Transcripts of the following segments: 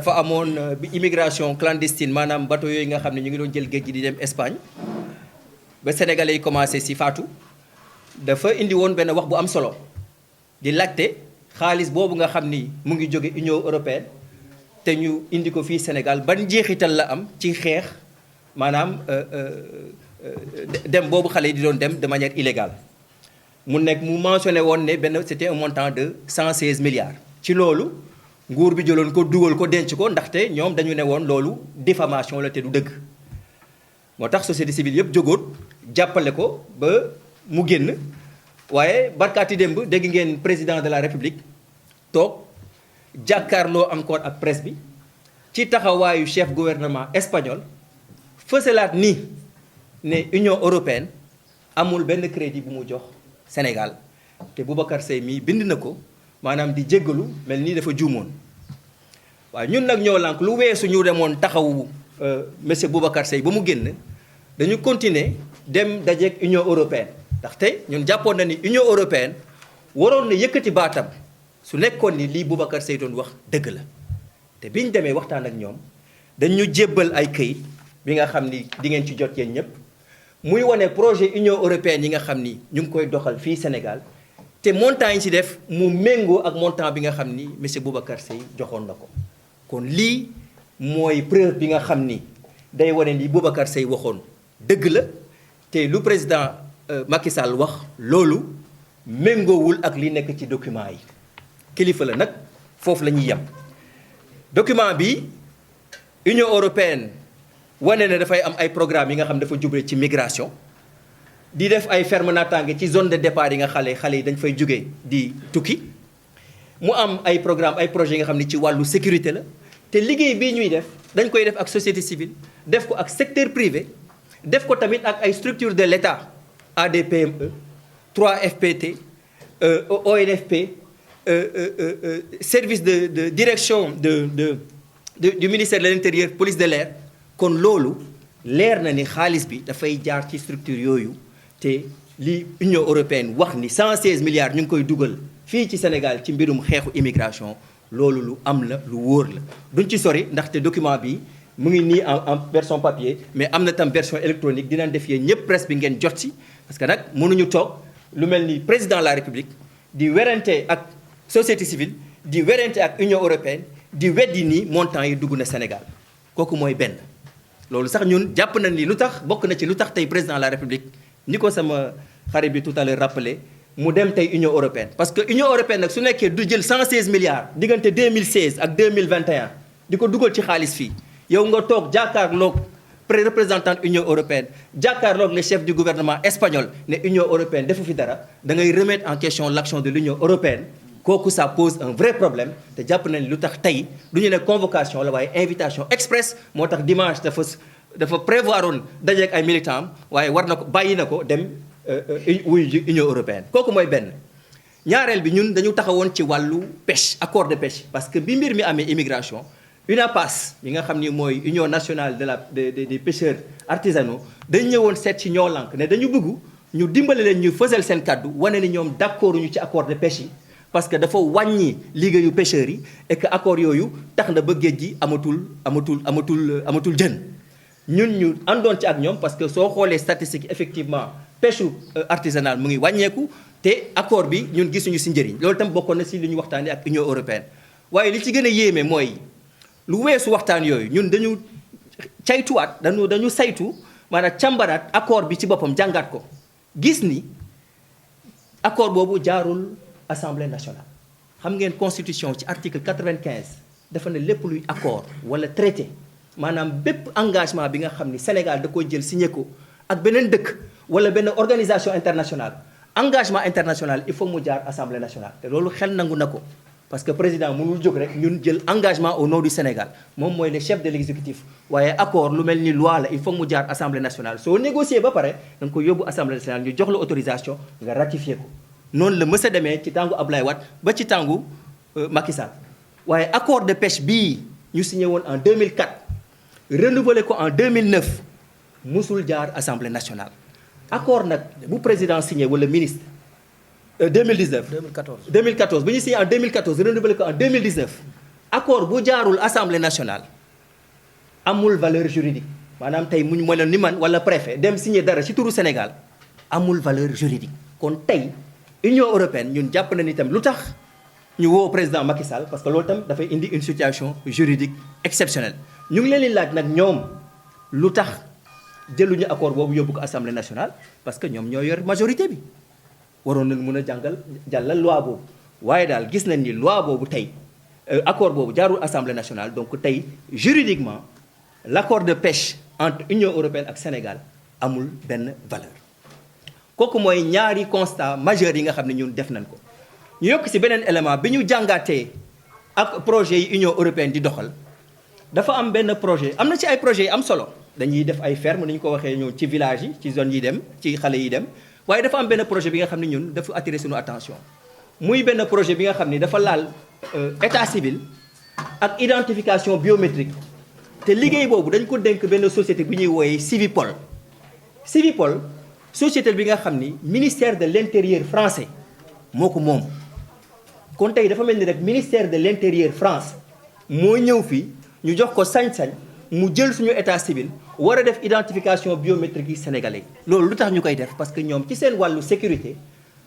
dafa amoon bi immigration clandestine maanaam bateau yooyu nga xam ne ñu ngi doon jël géej gi di dem Espagne ba sénégalais yi commencé si faatu dafa indi woon benn wax bu am solo di laajte xaalis boobu nga xam ni mu ngi jóge Union européenne te ñu indi ko fii Sénégal ban njeexital la am ci xeex maanaam dem boobu xale yi di doon dem de manière illégale mu nekk mu mentionné woon ne benn c'était un montant de 116 milliards ci loolu nguur bi jëloon ko dugal ko denc ko ndaxte ñoom dañu ne woon loolu diffamation la te du dëgg moo tax société civile yëpp jógoon jàppale ko ba mu génn waaye barkaati démb dégg ngeen président de la république toog jàkkaarloo encore ak presse bi ci taxawaayu chef gouvernement espagnol fësalaat ni ne Union européenne amul benn crédit bu mu jox Sénégal te Boubacar Seye mii bind na ko maanaam di jéggalu mel nii dafa juumoon waaye ñun nag ñoo lànk lu weesu ñu demoon taxawu monsieur Boubacar Seye ba mu génn dañu continuer dem dajeek Union européenne ndaxte ñun jàppoon na ni Union européenne waroon na yëkkati baatam su nekkoon ni lii Boubacar Seye doon wax dëgg la te biñ demee waxtaan ak ñoom dañu jébbal ay këyit bi nga xam ni di ngeen ci jot yéen ñëpp muy wane projet Union européenne yi nga xam ni ñu ngi koy doxal fii Sénégal te montant yi ci def mu méngoo ak montant bi nga xam ni monsieur Boubacar Seye joxoon na ko kon lii mooy preuve bi nga xam ni day wane ni Boubacar Seye waxoon dëgg la te lu président Macky Sall wax loolu méngoowul ak li nekk ci document yi kilifa la nag foofu la ñuy yem document bi Union européenne wane ne dafay am ay programme yi nga xam dafa juble ci migration di def ay ferme naataange ci zone de départ yi nga xale yi dañ fay jóge di tukki mu am ay programme ay projets yi nga xam ne ci wàllu sécurité la te liggéey bii ñuy def dañ koy def ak société civile def ko ak secteur privé def ko tamit ak ay structures de l'État ADPME 3FPT ONFP service de direction du ministère de l'Intérieur police de l'air kon loolu leer na ni xaalis bi dafay jaar ci structure yooyu te li Union européenne wax ni 116 milliards ñu ngi koy dugal fii ci Sénégal ci mbirum xeexu immigration loolu lu am la lu wóor la duñ ci sori ndaxte document bi mu ngi nii en version papier mais am na tam version électronique dinañ def yéen ñëpp presse bi ngeen jot ci parce que nag mënuñu toog lu mel ni président de la République di werante ak société civile di werante ak Union européenne di weddi nii montant yi dugg na Sénégal kooku mooy benn loolu sax ñun jàpp nañ ni lu tax bokk na ci lu tax tey président de la République ni ko sama xarit bi tout à l'heure rappelé mu dem tey Union européenne parce que Union européenne nag su nekkee du jël 116 milliards diggante 2016 ak 2021 di ko dugal ci xaalis fii yow nga toog jàkkaarloog représentant Union européenne jàkkaarloog le chef du gouvernement espagnol ne Union européenne defu fi dara da ngay remettre en question l'action de l'Union européenne kooku ça pose un vrai problème te jàpp nañ lu tax tey du ñu ne convocation la waaye invitation express moo tax dimanche dafa prévoir woon dajeek ay militants am waaye war na ko bàyyi na ko dem wuyu ji Union européenne kooku mooy benn ñaareel bi ñun dañu taxawoon ci wàllu pêche accord de pêche parce que bi mbir mi amee immigration UNAPAS bi nga xam ni mooy Union nationale des pêcheurs artisanaux dañ ñëwoon seet ci ñoo lànk ne dañu bëgg ñu dimbale leen ñu fësal seen kàddu wane ni ñoom d'accord ñu ci accord de pêche yi parce que dafa wàññi liggéeyu pêcheurs yi et que accord yooyu tax na ba géej gi amatul jën ñun ñu àndoon ci ak ñoom parce que soo xoolee statistique effectivement pêche artisanale mu ngi wàññeeku te accord bi ñun gisuñu si njëriñ loolu tam bokkoon na si li ñu waxtaanee ak Union européenne waaye li ci gën a yéeme mooy lu weesu waxtaan yooyu ñun dañu caytuwaat dañu saytu maanaam càmbaraat accord bi ci boppam jàngaat ko gis ni accord boobu jaarul Assemblée nationale xam ngeen constitution ci article 95 dafa ne lépp luy accord wala traité maanaam bépp engagement bi nga xam ni Sénégal da koy jël signé ko ak beneen dëkk wala benn organisation internationale engagement international il faut mu jaar Assemblée nationale te loolu xel nangu na ko parce que président mënul jóg rek ñun jël engagement au nom du Sénégal moom mooy le chef de l'exécutif waaye accord lu mel ni loi la il faut mu jaar Assemblée nationale soo négocier ba pare da nga ko yóbbu Assemblée nationale ñu jox la autorisation nga ratifier ko noonu la mës a demee ci tàngu Ablaye Wade ba ci tàngu Macky Sall waaye accord de pêche bii ñu signé woon en 2004 renouvelé ko en 2009 musul jaar Assemblée nationale accord nag bu président signé wala ministre 2019 2014 bu ñu signé en 2014 renouvelé ko en 2019 accord bu jaarul assemblée nationale amul valeur juridique maanaam tey muñ ma ni man wala préfet dem signer dara ci turu Sénégal amul valeur juridique. kon tey Union européenne ñun jàpp na ni itam lu tax ñu woo président Macky Sall parce que loolu tam dafay indi une situation juridique exceptionnelle ñu ngi leen di laaj nag ñoom lu tax jëluñu accord boobu yóbbu ko assemblée nationale parce que ñoom ñoo yor majorité bi waroon nañu mën a jàllal loi boobu waaye daal gis nañ ni loi boobu tey accord boobu jaarul assemblée nationale donc tey juridiquement l'accord de pêche entre Union européenne ak Sénégal amul benn valeur. kooku mooy ñaari constat majeur yi nga xam ne ñun def nañ ko ñu yokk ci beneen élément bi ñu jàngaatee ak projet yi Union européenne di doxal dafa am benn projet am na ci ay projets yi am solo dañuy def ay ferme ni ñu ko waxee ñëw ci village yi ci zone yi dem ci xale yi dem waaye dafa am benn projet bi nga xam ne ñun dafa attirer suñu attention muy benn projet bi nga xam ni dafa laal état civil ak identification biométrique te liggéey boobu dañ ko dénk benn société bi ñuy wooyee Civipol. Civipol société bi nga xam ni ministère de l'intérieur français moo ko moom kon tey dafa mel ni rek ministère de l'intérieur France moo ñëw fii ñu jox ko sañ-sañ mu jël suñu état civil war a def identification biométrique yi sénégalais. loolu lu tax ñu koy def parce que ñoom ci seen wàllu sécurité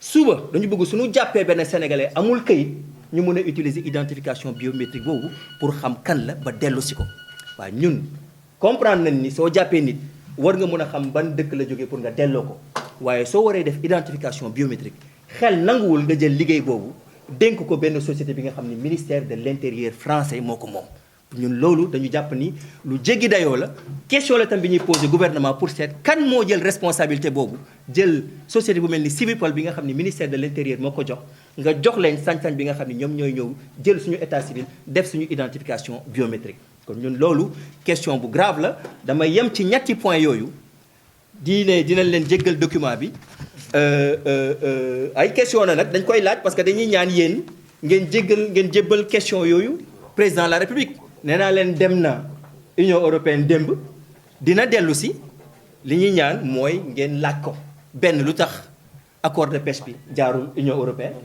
suba dañu bëgg suñu jàppee benn sénégalais amul këyit ñu mën a utiliser identification biométrique boobu pour xam kan la ba dellu si ko. waaw ñun comprendre nañ ni soo jàppee nit war nga mën a xam ban dëkk la jógee pour nga delloo ko waaye soo waree def identification biométrique xel nanguwul nga jël liggéey boobu dénk ko benn société bi nga xam ni ministère de l'intérieur français moo ko moom. ñun loolu dañu jàpp ni lu jéggi dayoo la question la tam bi ñuy posé gouvernement pour seet kan moo jël responsabilité boobu jël société bu mel ni Civipol bi nga xam ni ministère de l'intérieur moo ko jox nga jox leen sañ-sañ bi nga xam ni ñoom ñooy ñëw jël suñu état civil def suñu identification biométrique. kon ñun loolu question bu grave la damay yem ci ñetti point yooyu dinañ leen jéggal document bi ay question la nag dañ koy laaj parce que dañuy ñaan yéen ngeen jébbal question yooyu président de la république. nee naa leen dem na Union européenne démb dina dellu si li ñuy ñaan mooy ngeen laaj ko benn lu tax accord de pêche bi jaarul Union européenne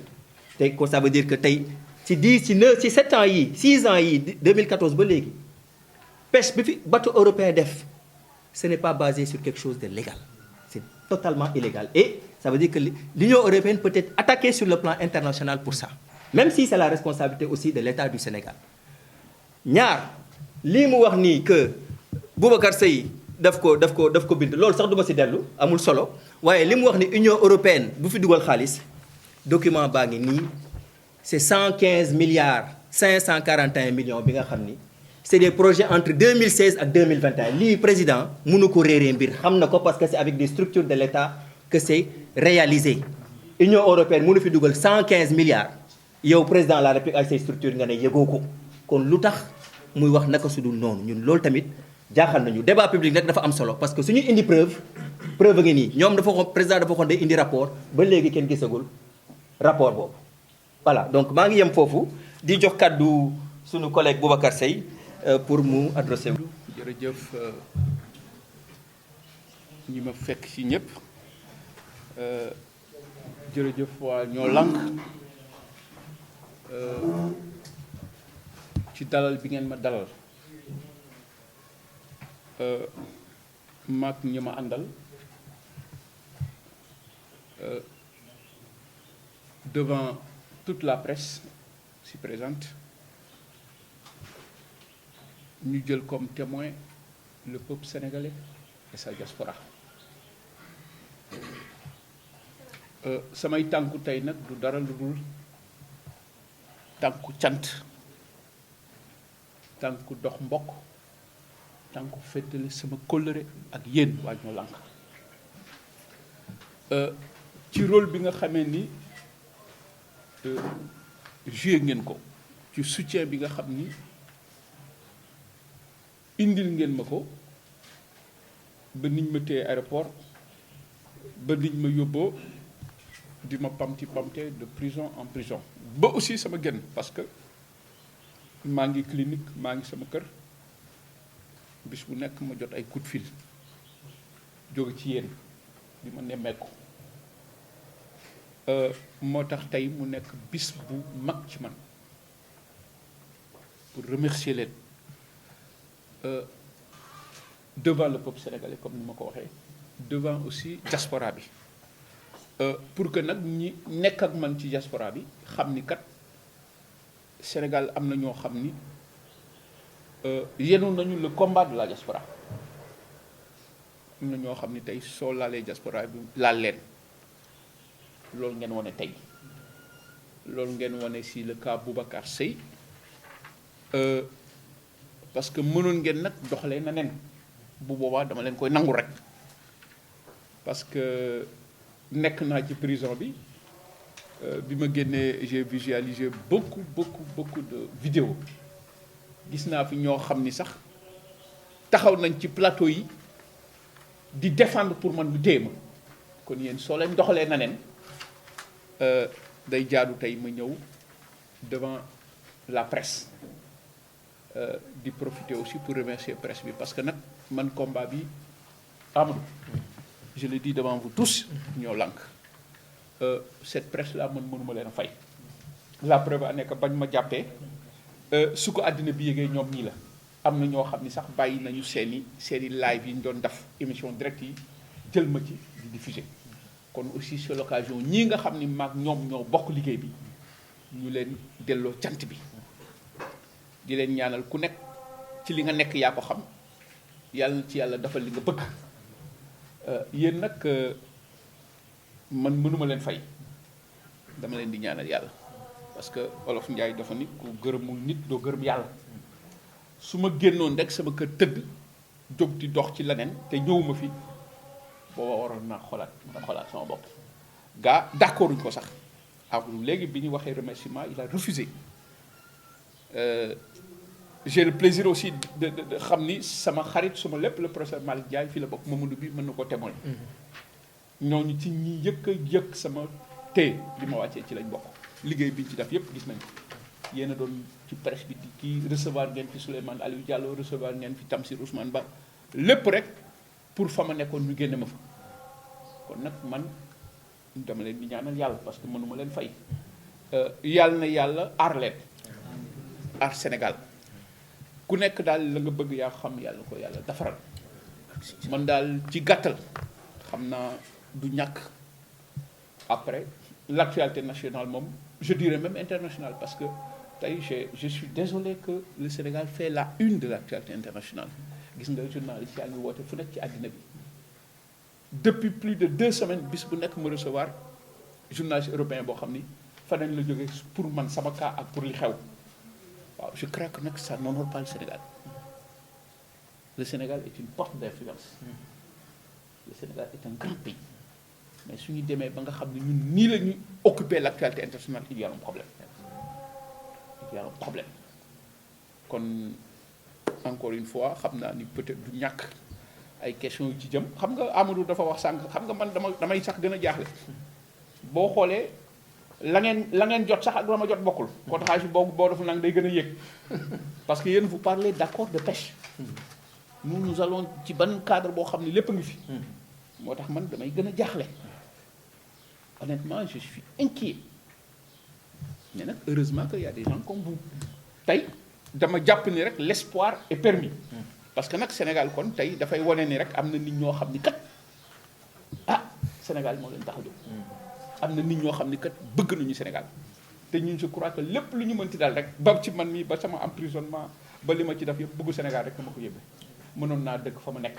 te ko ça veut dire que tey ci 7 ans yi 6 ans yi 2014 ba léegi pêche bi fi bateau européen def ce n'est pas basé sur quelque chose de légal c'est totalement illégal et ça veut dire que l'Union européenne peut être attaquée sur le plan international pour ça même si c'est la responsabilité aussi de l'État du Sénégal. ñaar lii mu wax nii que Boubacar Seye daf ko bind loolu sax du ma ci dellu amul solo waaye li mu wax ni Union européenne bu fi dugal xaalis document baa ngi nii c'est 115 milliards 541 millions bi nga xam ni c'est des projets entre 2016 ak 2021 lii président mënu ko réeree mbir xam na ko parce que c'est avec des structures de l'État que c'est réalisé. Union européenne mënu fi dugal 115 milliards yow président de la République ak say structures nga ne yëgoo ko. kon lu tax muy wax naka su dul noonu ñun loolu tamit jaaxal nañu débat public nag dafa am solo parce que suñu indi preuve ngi nii ñoom dafa waxoon président dafa waxoon day indi rapport ba léegi kenn gisagul rapport boobu. voilà donc maa ngi yem foofu di jox kàddu suñu collègue Boubacar Seye pour mu adressé wu. jërëjëf ñi ma fekk ci ñëpp jërëjëf waa ñoo lank ci dalal bi ngeen ma dalal maak ñi ma àndal devant toute la presse ici présente ñu jël comme témoin le peuple sénégalais et sa diaspora samay tànku tey nag du dara lu dul tànku cant tànku dox mbokk tànku féetale sama kóllëre ak yéen waa ñoo lànk ci rôle bi nga xamee ni joué ngeen ko ci soutien bi nga xam ni indil ngeen ma ko ba niñ ma téye aéroport ba niñ ma yóbboo di ma pamti pamte de prison en prison ba aussi sama génn parce que maa ngi clinique maa ngi sama kër bis bu nekk ma jot ay coup de fil jóge ci yéen di ma nemmeeku moo tax tey mu nekk bis bu mag ci man pour remercier leen devant le peuple sénégalais comme ni ma ko waxee devant aussi diaspora bi pour que nag ñi nekk ak man ci diaspora bi xam ni kat Sénégal am na ñoo xam ni yenu nañu le combat de la diaspora am na ñoo xam ni tey soo laalee diaspora bi laal leen loolu ngeen wane tey loolu ngeen wane si le cas Boubacar Seye parce que mënoon ngeen nag doxalee na nen bu boobaa dama leen koy nangu rek parce que nekk naa ci prison bi bi ma génnee j'ai visualisé beaucoup de vidéos gis naa fi ñoo xam ni sax taxaw nañ ci plateau yi di défendre pour man lu téye ma kon yéen soo leen doxalee na nen day jaadu tey ma ñëw devant la presse di profiter aussi pour remercier presse bi parce que nag man combat bi Amadou je le dis devant vous tous ñoo lànk cette presse là man mënuma leen a fay la preuve a nekk bañ ma jàppee su ko àddina bi yëgee ñoom ñii la am na ñoo xam ni sax bàyyi nañu seeni live yi ñu doon def émission direct yi jël ma ci di diffuser kon aussi c'est l'occasion ñii nga xam ni maag ñoom ñoo bokk liggéey bi ñu leen delloo cant bi di leen ñaanal ku nekk ci li nga nekk yaa ko xam yàlla na ci yàlla defal li nga bëgg yéen nag man mënuma leen fay dama leen di ñaanal yàlla parce que Olof Njaay dafa ni ku gërëmul nit doo gërëm yàlla su ma génnoon rek sama kër tëdd jóg di dox ci leneen te ñëwuma fi booba waroon naa xoolaat sama bopp gaa d'accord uñ ko sax akum léegi bi ñu waxee remerciement il a refusé j'ai le plaisir aussi de xam ni sama xarit suma lépp le professeur Malick Ndiaye fii la bokk Mamadou bi mën na ko témoigner ñooñu ci ñi yëkk sama téye li ma wàccee ci lañ bokk liggéey bi ñu ci def yëpp gis nañ ko yéen a doon ci presse bi di kii recevoir ngeen fi Souleymane Aliou Diallo recevoir ngeen fi Tamsir Ousmane Ba lépp rek pour fa ma nekkoon ñu génne ma fa kon nag man dama leen di ñaanal yàlla parce que mënuma leen fay yàlla na yàlla aar leen aar Sénégal ku nekk daal la nga bëgg yaa xam yàlla ko yàlla defaral man daal ci gàttal xam naa du ñàkk après l'actualité nationale moom je dirais même internationale parce que tey je suis désolé que le Sénégal fait la une de l'actualité internationale gis nga journaliste yaa ngi woote fu nekk ci àddina bi depuis plus de 2 semaines bis bu nekk mu recevoir journaliste européen boo xam ni faneen la jógee pour man sama cas ak pour li xew waaw je crois que nag ça n'honore pas le Sénégal le Sénégal est une porte d'influence le Sénégal est un grand pays mais suñu demee ba nga xam ne ñun nii la ñu occuper l'actualité internationale il y a un problème kon encore une fois xam naa ni peut-être du ñàkk ay questions yu ci jëm xam nga Amadou dafa wax sànq xam nga man damay sax gën a jaaxle boo xoolee la ngeen jot sax ak la ma jot bokkul kon xaalis bi boo deful nag day gën a yéeg parce que yéen vous parlez d'accord de pêche nous allons ci ban cadre boo xam ne lépp a ngi fi moo tax man damay gën a jaaxle honnêtement je suis inquiet mais nag heureusement que y a des gens comme vous tey dama jàpp ni rek l'espoir est permis parce que nag Sénégal kon tey dafay wane ni rek am na nit ñoo xam ni kat Sénégal moo leen tax a jóg am na nit ñoo xam ni kat bëgg nañu Sénégal te ñun je crois que lépp lu ñu mënti daal rek ba ci man mii ba sama emprisonnement ba li ma ci def yëpp bëggu Sénégal rek dama ko yóbbee mënoon naa dëkk fa ma nekk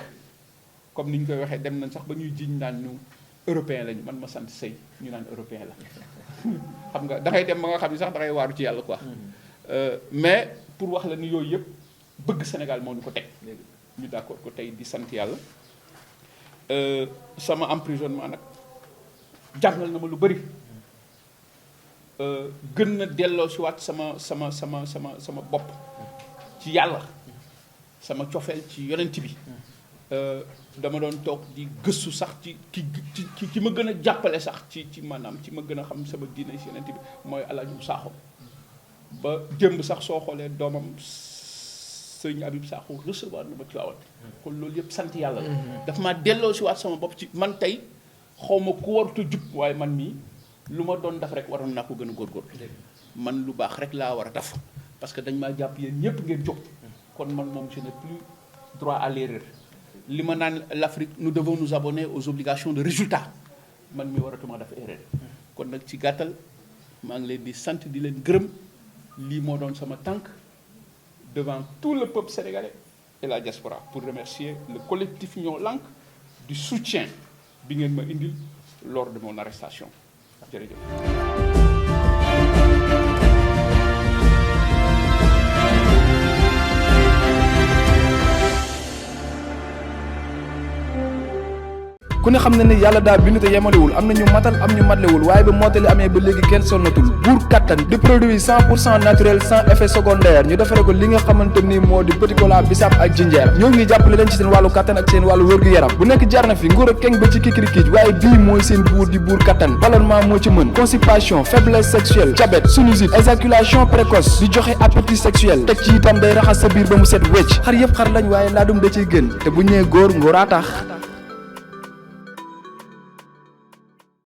comme ni ñu koy waxee dem nañ sax ba ñuy jiñ naan ñu européen lañu man ma sant sëy ñu naan européen la xam nga dangay dem ba nga xam ni sax dangay waaru ci yàlla quoi mais pour wax la ni yooyu yëpp bëgg Sénégal moo ñu ko teg ñu d'accord ko tey di sant yàlla sama emprisonnement nag jàngal na ma lu bari gën na delloo si waat sama bopp ci yàlla sama cofeel ci yonent bi dama doon toog di gëstu sax ci ma gën a jàppale sax ci maanaam ci ma gën a xam sama diine si yonent bi mooy Alaaji Sakho ba démb sax soo xoolee doomam sëñ Habib Sakho recevoir na ma ci waawat kon loolu yëpp sant yàlla la daf maa delloo si waat sama bopp ci man tey xawma ku warut a jub waaye man mii lu ma doon def rek waroon naa ko gën a góorgóorlu man lu baax rek laa war a def parce que dañ maa jàpp yéen ñëpp ngeen jóg kon man moom je n'ai plus droit à l'erreur li ma naan l'Afrique nous devons nous abonner aux obligations de résultat man mi waratuma def erreur kon nag ci gàttal maa ngi leen di sant di leen gërëm lii moo doon sama tànk devant tout le peuple sénégalais et la diaspora pour remercier le collectif Ñoo Lank du soutien bi ngeen ma indil lors de mon arrestation jërëjëf. ku ne xam na ni yàlla daa bind te yemalewul am na ñu matal am ñu matlewul waaye ba mottali amee ba léegi kenn sonnatul buur kattan di produit 100% naturel sans effet secondaire ñu defare ko li nga xamante ni moo di petit cola bisaab ak jinjeer ñoo ngi jàppale leen ci seen wàllu kattan ak seen wàllu wërgu-yaram bu nekk jar na fi nguur ak keng ba ci kikirikiij waaye bii mooy seen buur di buur kattan ballonnement moo ci mën constipation faiblesse sexuelle diabète sinusite éjaculation précoce di joxe appétit sexuel teg ci itam day raxas sa biir ba mu set wecc xar yëpp xar lañ waaye laadum da ciy gën te bu ñëwee góor ngóoraa tax